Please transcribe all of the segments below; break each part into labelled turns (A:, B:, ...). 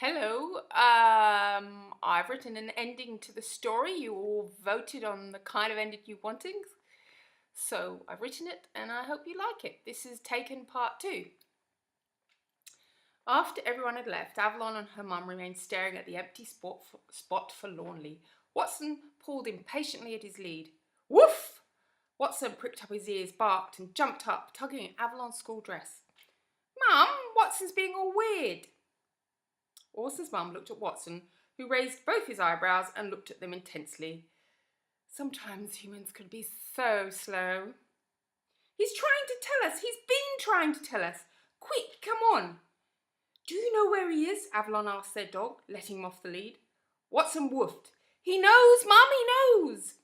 A: Hello, I've written an ending to the story. You all voted on the kind of ending you wanted. So I've written it and I hope you like it. This is Taken Part 2. After everyone had left, Avalon and her mum remained staring at the empty spot forlornly. Watson pulled impatiently at his lead. Woof! Watson pricked up his ears, barked and jumped up, tugging at Avalon's school dress. Mum, Watson's being all weird. Orson's mum looked at Watson, who raised both his eyebrows and looked at them intensely. Sometimes humans could be so slow. He's trying to tell us. He's been trying to tell us. Quick, come on. Do you know where he is? Avalon asked their dog, letting him off the lead. Watson woofed. He knows, Mum, he knows.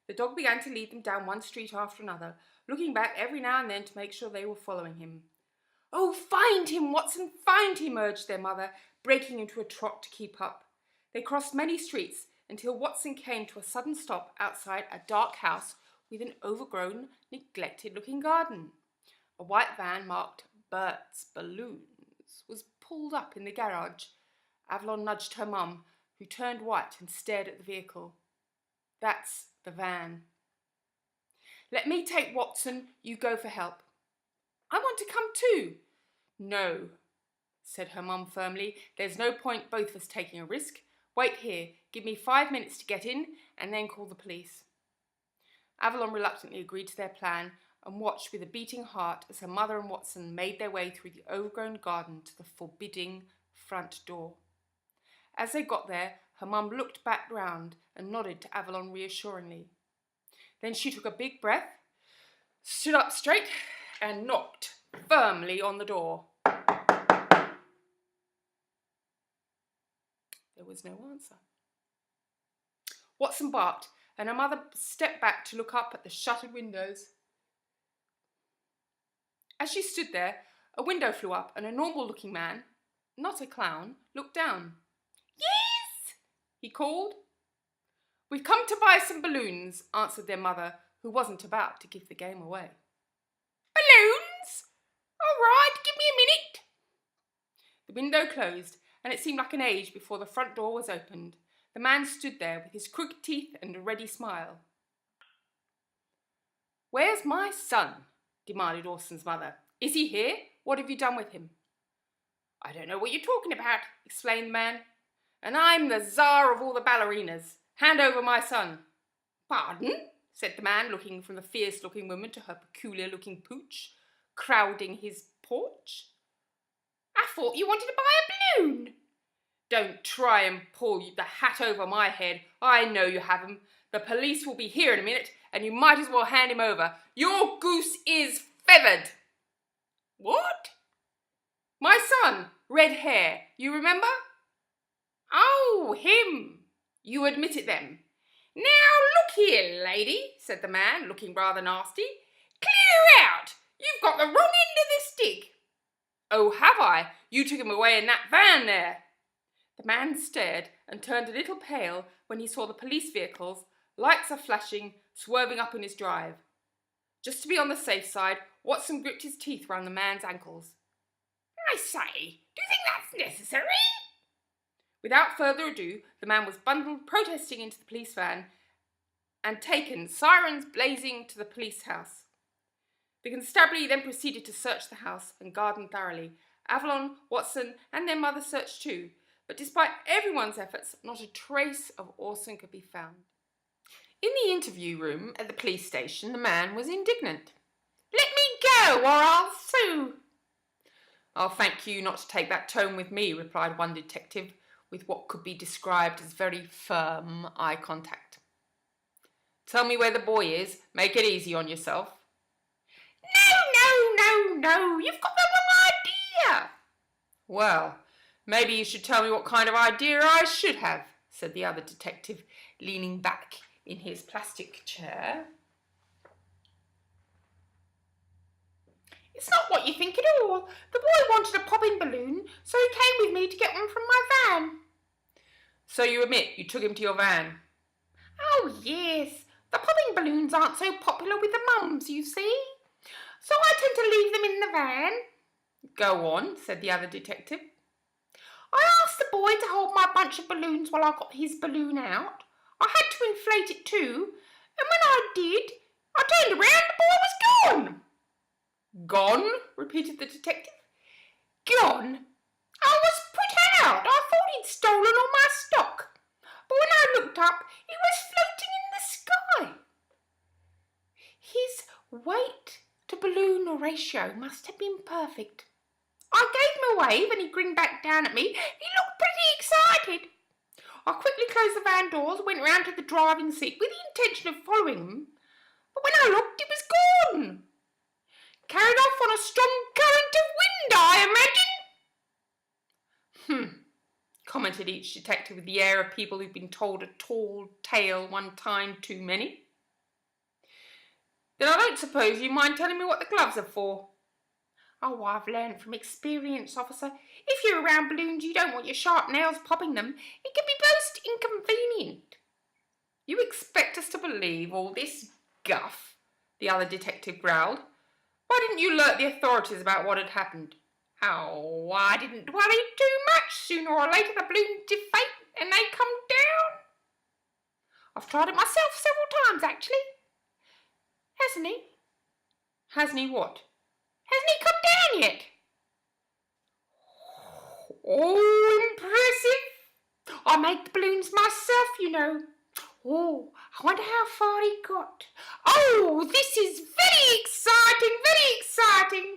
A: The dog began to lead them down one street after another, looking back every now and then to make sure they were following him. Oh, find him, Watson, find him, urged their mother, breaking into a trot to keep up. They crossed many streets until Watson came to a sudden stop outside a dark house with an overgrown, neglected-looking garden. A white van marked Bert's Balloons was pulled up in the garage. Avalon nudged her mum, who turned white and stared at the vehicle. That's the van. Let me take Watson, you go for help. I want to come too. No, said her mum firmly. There's no point both of us taking a risk. Wait here. Give me 5 minutes to get in and then call the police. Avalon reluctantly agreed to their plan and watched with a beating heart as her mother and Watson made their way through the overgrown garden to the forbidding front door. As they got there, her mum looked back round and nodded to Avalon reassuringly. Then she took a big breath, stood up straight and knocked firmly on the door. There was no answer. Watson barked, and her mother stepped back to look up at the shuttered windows. As she stood there, a window flew up, and a normal-looking man, not a clown, looked down. Yes, he called. We've come to buy some balloons, answered their mother, who wasn't about to give the game away. Balloons? All right, give me a minute. The window closed, and it seemed like an age before the front door was opened. The man stood there with his crooked teeth and a ready smile. Where's my son? Demanded Orson's mother. Is he here? What have you done with him? I don't know what you're talking about, explained the man. And I'm the czar of all the ballerinas. Hand over my son. Pardon? Said the man, looking from the fierce-looking woman to her peculiar-looking pooch, crowding his porch. I thought you wanted to buy a balloon. Don't try and pull the hat over my head. I know you have him. The police will be here in a minute, and you might as well hand him over. Your goose is feathered. What? My son, red hair, you remember? Oh, him. You admit it then. Now look here, lady, said the man, looking rather nasty. Clear out. You've got the wrong end of the stick. Oh, have I? You took him away in that van there. The man stared and turned a little pale when he saw the police vehicles, lights are flashing, swerving up in his drive. Just to be on the safe side, Watson gripped his teeth round the man's ankles. I say, do you think that's necessary? Without further ado, the man was bundled protesting into the police van and taken, sirens blazing, to the police house. The constabulary then proceeded to search the house and garden thoroughly. Avalon, Watson and their mother searched too, but despite everyone's efforts, not a trace of Orson could be found. In the interview room at the police station, the man was indignant. Let me go or I'll sue. I'll thank you not to take that tone with me, replied one detective, with what could be described as very firm eye contact. Tell me where the boy is. Make it easy on yourself. No, you've got the wrong idea. Well, maybe you should tell me what kind of idea I should have, said the other detective, leaning back in his plastic chair. It's not what you think at all. The boy wanted a popping balloon, so he came with me to get one from my van. So you admit you took him to your van? Oh, yes. The popping balloons aren't so popular with the mums, you see. So I tend to leave them in the van. Go on, said the other detective. I asked the boy boy to hold my bunch of balloons while I got his balloon out. I had to inflate it too, and when I did, I turned around and the boy was gone. Gone? Repeated the detective. Gone? I was put out. I thought he'd stolen all my stock. But when I looked up, he was floating in the sky. His weight to balloon ratio must have been perfect. I gave him a wave and he grinned back down at me. He looked pretty excited. I quickly closed the van doors, went round to the driving seat with the intention of following him. But when I looked, it was gone. Carried off on a strong current of wind, I imagine. Commented each detective with the air of people who've been told a tall tale one time too many. Then I don't suppose you mind telling me what the gloves are for? Oh, I've learned from experience, officer. If you're around balloons, you don't want your sharp nails popping them. It can be most inconvenient. You expect us to believe all this guff? The other detective growled. Why didn't you alert the authorities about what had happened? Oh, I didn't worry too much. Sooner or later the balloons deflate and they come down. I've tried it myself several times, actually. Hasn't he? Hasn't he what? Hasn't he come down yet? Oh, impressive. I make the balloons myself, you know. Oh, I wonder how far he got. Oh, this is very exciting, very exciting.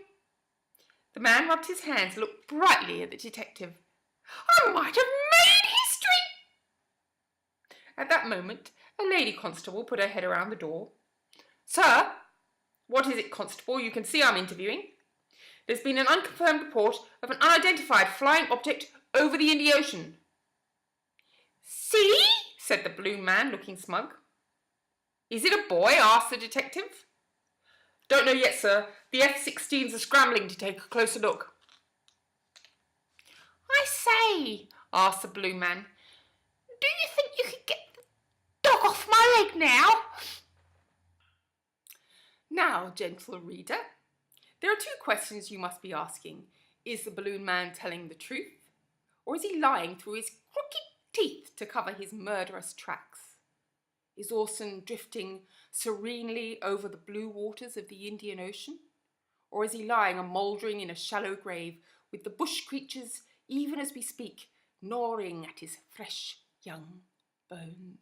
A: The man rubbed his hands and looked brightly at the detective. I might have made history. At that moment, a lady constable put her head around the door. Sir? What is it, constable? You can see I'm interviewing. There's been an unconfirmed report of an unidentified flying object over the Indian Ocean. See? Said the balloon man, looking smug. Is it a boy? Asked the detective. Don't know yet, sir. The F-16s are scrambling to take a closer look. I say, asked the balloon man, do you think you could get the dog off my leg now? Now, gentle reader, there are two questions you must be asking. Is the balloon man telling the truth? Or is he lying through his crooked teeth to cover his murderous tracks? Is Orson drifting serenely over the blue waters of the Indian Ocean? Or is he lying and mouldering in a shallow grave with the bush creatures, even as we speak, gnawing at his fresh young bones?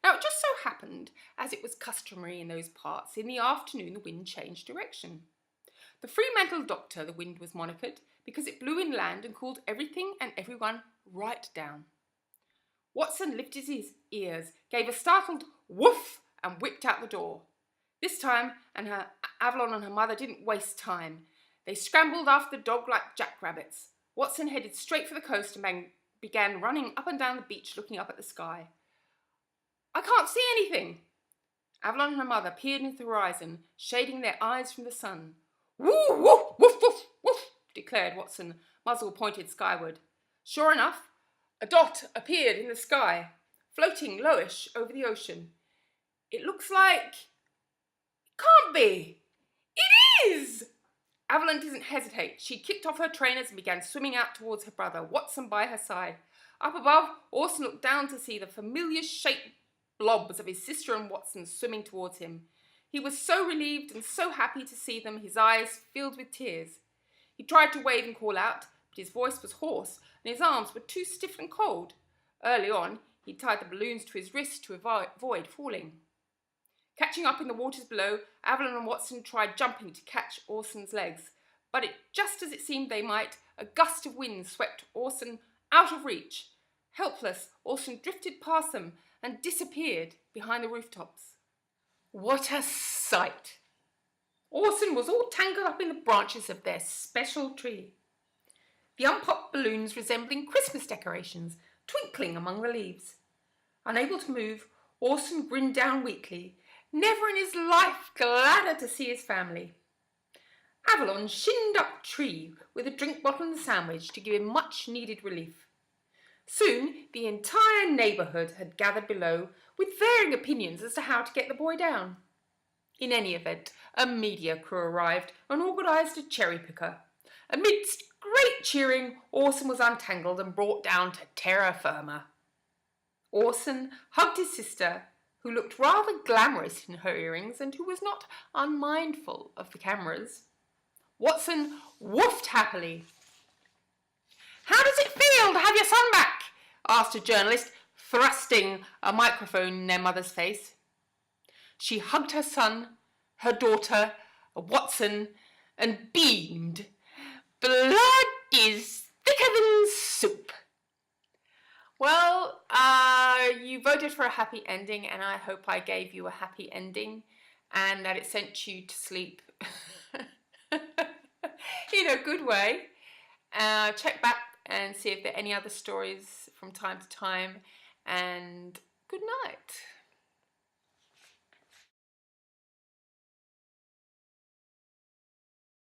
A: Now, it just so happened, as it was customary in those parts, in the afternoon the wind changed direction. The Fremantle Doctor, the wind was monikered, because it blew inland and cooled everything and everyone right down. Watson lifted his ears, gave a startled woof, and whipped out the door. This time, Avalon and her mother didn't waste time. They scrambled after the dog like jackrabbits. Watson headed straight for the coast and began running up and down the beach, looking up at the sky. I can't see anything. Avalon and her mother peered into the horizon, shading their eyes from the sun. Woo, woof, woof, woof, woof, declared Watson, muzzle pointed skyward. Sure enough, a dot appeared in the sky, floating lowish over the ocean. It looks like... Can't be! It is! Avalon didn't hesitate. She kicked off her trainers and began swimming out towards her brother, Watson by her side. Up above, Orson looked down to see the familiar shaped blobs of his sister and Watson swimming towards him. He was so relieved and so happy to see them, his eyes filled with tears. He tried to wave and call out, but his voice was hoarse and his arms were too stiff and cold. Early on, he tied the balloons to his wrist to avoid falling. Catching up in the waters below, Avalon and Watson tried jumping to catch Orson's legs, but just as it seemed they might, a gust of wind swept Orson out of reach. Helpless, Orson drifted past them and disappeared behind the rooftops. What a sight! Orson was all tangled up in the branches of their special tree, the unpopped balloons resembling Christmas decorations twinkling among the leaves. Unable to move, Orson grinned down weakly, never in his life gladder to see his family. Avalon shinned up tree with a drink bottle and a sandwich to give him much needed relief. Soon the entire neighbourhood had gathered below with varying opinions as to how to get the boy down. In any event, a media crew arrived and organised a cherry picker. Amidst great Cheering, Orson was untangled and brought down to terra firma. Orson hugged his sister, who looked rather glamorous in her earrings and who was not unmindful of the cameras. Watson woofed happily. "How does it feel to have your son back?" asked a journalist, thrusting a microphone in their mother's face. She hugged her son, her daughter, Watson, and beamed. "Blood is thicker than soup." Well, you voted for a happy ending, and I hope I gave you a happy ending and that it sent you to sleep in a good way. Check back and see if there are any other stories from time to time, and good night.